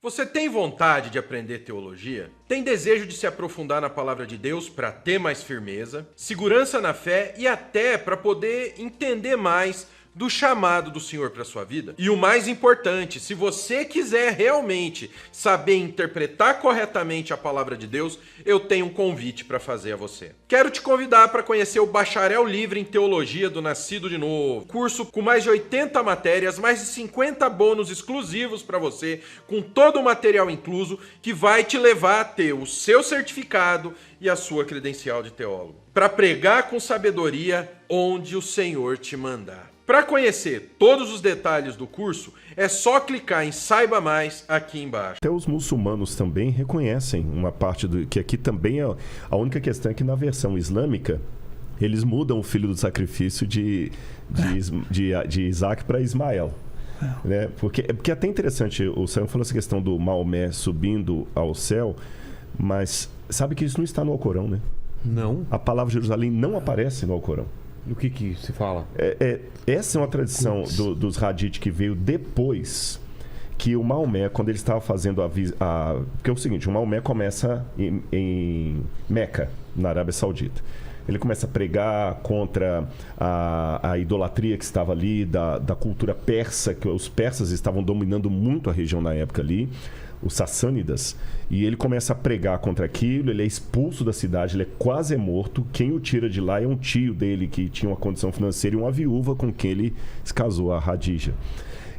Você tem vontade de aprender teologia? Tem desejo de se aprofundar na palavra de Deus para ter mais firmeza, segurança na fé e até para poder entender mais do chamado do Senhor para sua vida? E o mais importante, se você quiser realmente saber interpretar corretamente a palavra de Deus, eu tenho um convite para fazer a você. Quero te convidar para conhecer o Bacharel Livre em Teologia do Nascido de Novo. Curso com mais de 80 matérias, mais de 50 bônus exclusivos para você, com todo o material incluso, que vai te levar a ter o seu certificado e a sua credencial de teólogo. Para pregar com sabedoria onde o Senhor te mandar. Para conhecer todos os detalhes do curso, é só clicar em Saiba Mais aqui embaixo. Até os muçulmanos também reconhecem uma parte do... que aqui também é a única questão é que na versão islâmica, eles mudam o filho do sacrifício de Isaac para Ismael. Né? Porque é até interessante, o Sam falou essa questão do Maomé subindo ao céu, mas sabe que isso não está no Alcorão, né? Não. A palavra Jerusalém não aparece no Alcorão. O que se fala? Essa é uma tradição dos Hadith que veio depois que o Maomé, quando ele estava fazendo porque é o seguinte, o Maomé começa em Meca, na Arábia Saudita. Ele começa a pregar contra a idolatria que estava ali, da cultura persa, que os persas estavam dominando muito a região na época ali, os sassânidas, e ele começa a pregar contra aquilo, ele é expulso da cidade, ele é quase morto. Quem o tira de lá é um tio dele que tinha uma condição financeira e uma viúva com quem ele se casou, a Hadija.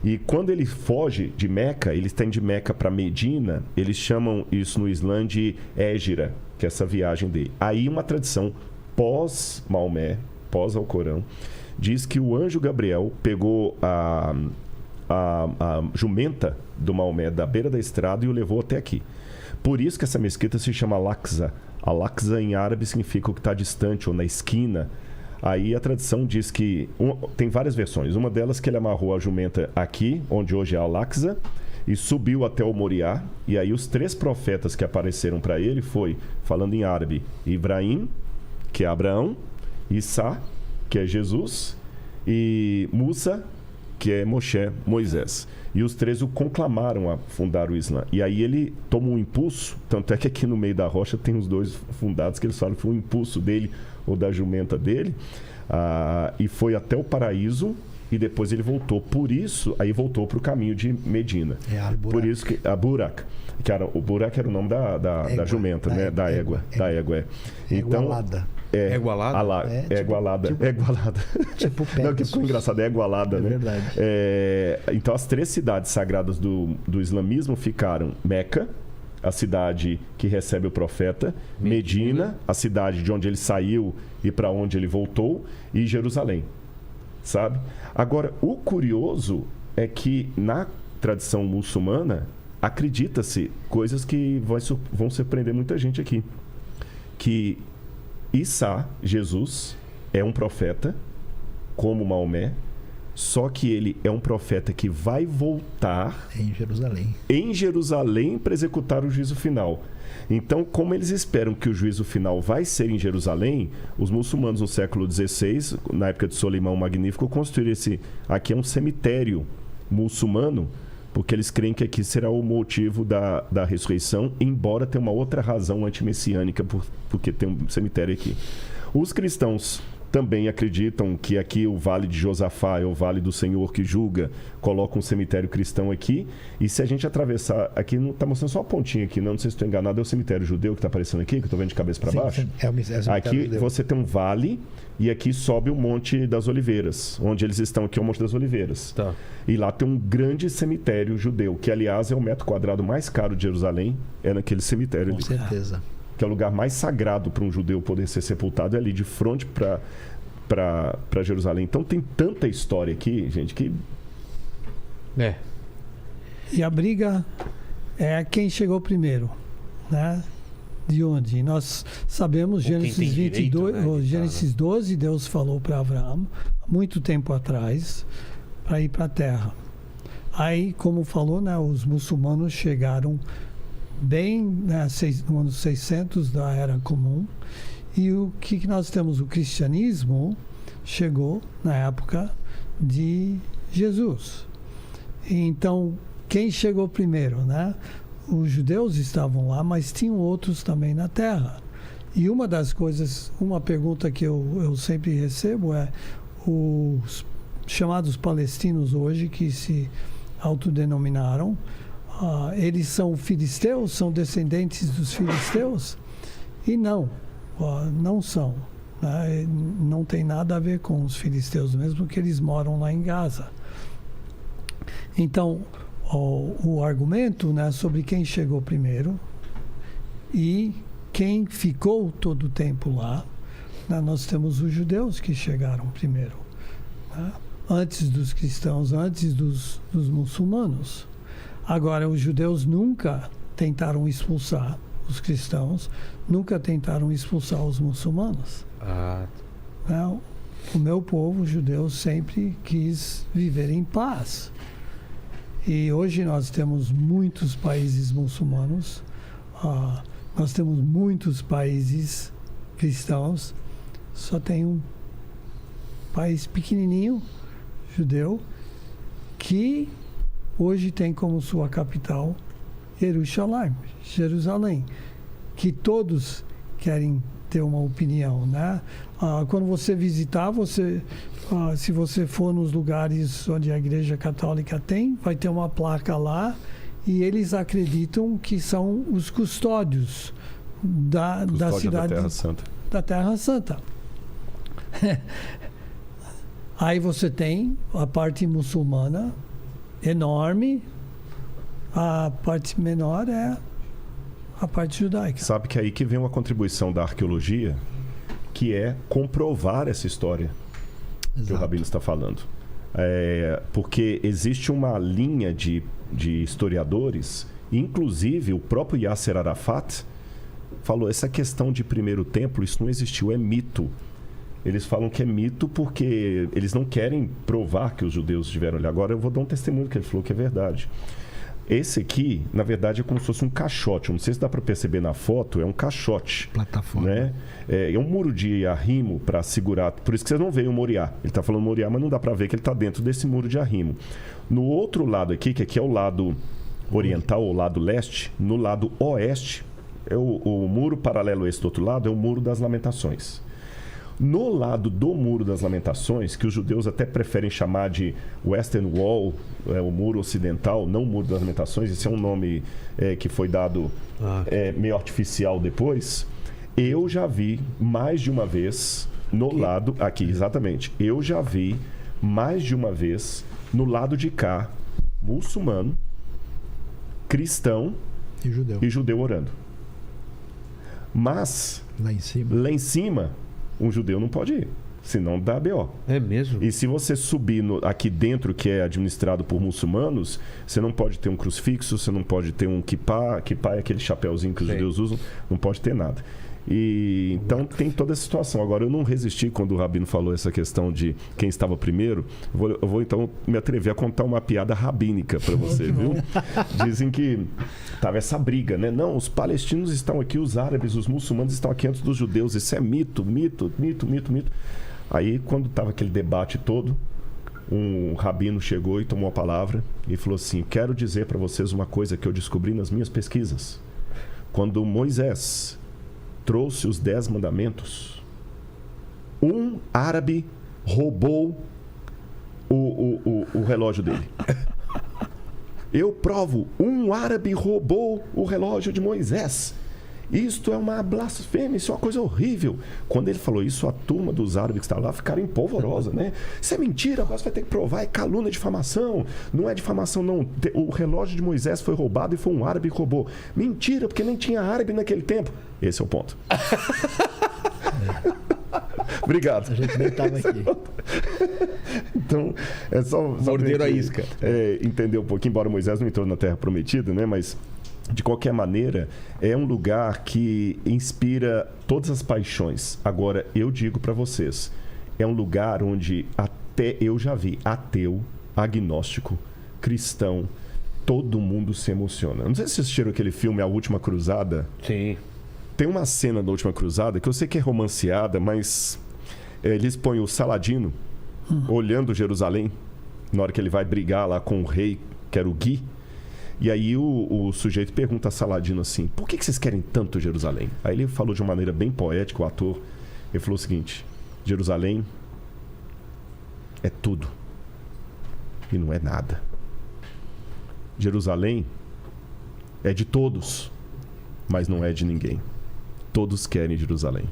E quando ele foge de Meca, ele está indo de Meca para Medina, eles chamam isso no Islã de Hégira, que é essa viagem dele. Aí uma tradição pós-Maomé, pós-Alcorão, diz que o anjo Gabriel pegou a jumenta do Maomé da beira da estrada e o levou até aqui. Por isso que essa mesquita se chama Al-Aqsa. Al-Aqsa em árabe significa o que está distante ou na esquina. Aí a tradição diz que... tem várias versões. Uma delas que ele amarrou a jumenta aqui, onde hoje é Al-Aqsa, e subiu até o Moriá. E aí os 3 profetas que apareceram para ele foi, falando em árabe, Ibrahim, que é Abraão, Isa, que é Jesus, e Musa, que é Moshe, Moisés. E os 3 o conclamaram a fundar o Islã. E aí ele toma um impulso, tanto é que aqui no meio da rocha tem os 2 fundados que eles falam que foi um impulso dele ou da jumenta dele, e foi até o paraíso e depois ele voltou. Por isso, aí voltou para o caminho de Medina. Por isso que a Burak, que era, o Burak era o nome da jumenta, né? Da égua. Então, Igualada? Igualada. Tipo Pegasus. Não, que ficou engraçado, é igualada, né? Verdade. Então, as 3 cidades sagradas do islamismo ficaram Meca, a cidade que recebe o profeta, Medina, a cidade de onde ele saiu e para onde ele voltou, e Jerusalém, sabe? Agora, o curioso é que na tradição muçulmana acredita-se coisas que vão surpreender muita gente aqui, que Isa, Jesus, é um profeta como Maomé, só que ele é um profeta que vai voltar em Jerusalém para executar o juízo final. Então, como eles esperam que o juízo final vai ser em Jerusalém, os muçulmanos no século XVI, na época de Solimão Magnífico, construíram aqui é um cemitério muçulmano, porque eles creem que aqui será o motivo da ressurreição, embora tenha uma outra razão antimessiânica, porque tem um cemitério aqui. Os cristãos também acreditam que aqui o Vale de Josafá é o Vale do Senhor que julga, coloca um cemitério cristão aqui, e se a gente atravessar, aqui não está mostrando só uma pontinha aqui, não sei se estou enganado, é o cemitério judeu que está aparecendo aqui, que eu estou vendo de cabeça para baixo. Aqui judeu. Você tem um vale, e aqui sobe o Monte das Oliveiras, onde eles estão aqui é o Monte das Oliveiras. Tá. E lá tem um grande cemitério judeu, que aliás é o metro quadrado mais caro de Jerusalém, é naquele cemitério ali. Com certeza. Que é o lugar mais sagrado para um judeu poder ser sepultado, é ali de frente para Jerusalém. Então tem tanta história aqui, gente, que... E a briga é quem chegou primeiro, né? De onde? Nós sabemos, Gênesis 22, né, Gênesis 12, Deus falou para Abraão, muito tempo atrás, para ir para a terra. Aí, como falou, né, os muçulmanos chegaram bem, né, no ano 600 da Era Comum. E o que nós temos? O cristianismo chegou na época de Jesus. Então, quem chegou primeiro, né? Os judeus estavam lá, mas tinham outros também na terra. E uma das coisas, uma pergunta que eu sempre recebo é os chamados palestinos hoje, que se autodenominaram, eles são filisteus, são descendentes dos filisteus? E não são. Né? Não tem nada a ver com os filisteus, mesmo que eles moram lá em Gaza. Então, o argumento, né, sobre quem chegou primeiro e quem ficou todo o tempo lá, né, nós temos os judeus que chegaram primeiro, né, antes dos cristãos, antes dos muçulmanos. Agora, os judeus nunca tentaram expulsar os cristãos, nunca tentaram expulsar os muçulmanos. Né? O meu povo, os judeus, sempre quis viver em paz. E hoje nós temos muitos países muçulmanos, nós temos muitos países cristãos, só tem um país pequenininho, judeu, que hoje tem como sua capital Jerusalém, que todos querem ter uma opinião, né? Quando você visitar, se você for nos lugares onde a Igreja Católica tem, vai ter uma placa lá e eles acreditam que são os custódios da cidade da Terra Santa. Aí você tem a parte muçulmana enorme, a parte menor é a parte judaica. Sabe que é aí que vem uma contribuição da arqueologia, que é comprovar essa história. Exato. Que o Rabino está falando. Porque existe uma linha de historiadores, inclusive o próprio Yasser Arafat falou, essa questão de primeiro templo, isso não existiu, é mito. Eles falam que é mito porque eles não querem provar que os judeus estiveram ali. Agora eu vou dar um testemunho que ele falou que é verdade. Esse aqui, na verdade, é como se fosse um caixote. Não sei se dá para perceber na foto, é um caixote. Plataforma. Né? É um muro de arrimo para segurar. Por isso que vocês não veem o Moriá. Ele está falando Moriá, mas não dá para ver que ele está dentro desse muro de arrimo. No outro lado aqui, que aqui é o lado oriental, ou lado leste, no lado oeste, o muro paralelo a esse do outro lado é o Muro das Lamentações. No lado do Muro das Lamentações, que os judeus até preferem chamar de Western Wall, o Muro Ocidental, não o Muro das Lamentações, esse é um nome que foi dado meio artificial depois, eu já vi mais de uma vez no lado... Aqui, exatamente. Eu já vi mais de uma vez no lado de cá, muçulmano, cristão e judeu orando. Mas, lá em cima um judeu não pode ir, senão dá BO. É mesmo? E se você subir aqui dentro, que é administrado por muçulmanos, você não pode ter um crucifixo, você não pode ter um kippah. Kippah é aquele chapéuzinho que os judeus usam, não pode ter nada. E então tem toda essa situação. Agora, eu não resisti quando o Rabino falou essa questão de quem estava primeiro. Eu vou então me atrever a contar uma piada rabínica para você, viu? Dizem que tava essa briga, né? Não, os palestinos estão aqui, os árabes, os muçulmanos estão aqui antes dos judeus. Isso é mito. Aí, quando tava aquele debate todo, um rabino chegou e tomou a palavra e falou assim: quero dizer para vocês uma coisa que eu descobri nas minhas pesquisas. Quando Moisés trouxe os 10 mandamentos, um árabe roubou o relógio dele. Eu provo, um árabe roubou o relógio de Moisés. Isto é uma blasfêmia, isso é uma coisa horrível. Quando ele falou isso, a turma dos árabes que estavam lá ficaram empolvorosa, né? Isso é mentira, agora você vai ter que provar, é calúnia, difamação. Não é difamação, não. O relógio de Moisés foi roubado e foi um árabe que roubou. Mentira, porque nem tinha árabe naquele tempo. Esse é o ponto. Obrigado. A gente nem estava aqui. Então, é só morder a isca. Entender um pouquinho, embora Moisés não entrou na Terra Prometida, né? Mas de qualquer maneira, é um lugar que inspira todas as paixões. Agora, eu digo para vocês, é um lugar onde até eu já vi ateu, agnóstico, cristão, todo mundo se emociona. Não sei se vocês assistiram aquele filme A Última Cruzada. Sim. Tem uma cena da Última Cruzada que eu sei que é romanceada, mas eles põem o Saladino olhando Jerusalém na hora que ele vai brigar lá com o rei, que era o Gui. E aí o sujeito pergunta a Saladino assim, por que vocês querem tanto Jerusalém? Aí ele falou de uma maneira bem poética, o ator, ele falou o seguinte, Jerusalém é tudo e não é nada. Jerusalém é de todos, mas não é de ninguém. Todos querem Jerusalém.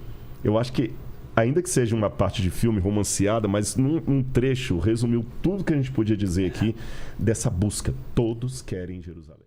Eu acho que, ainda que seja uma parte de filme romanceada, mas num trecho resumiu tudo que a gente podia dizer aqui dessa busca. Todos querem Jerusalém.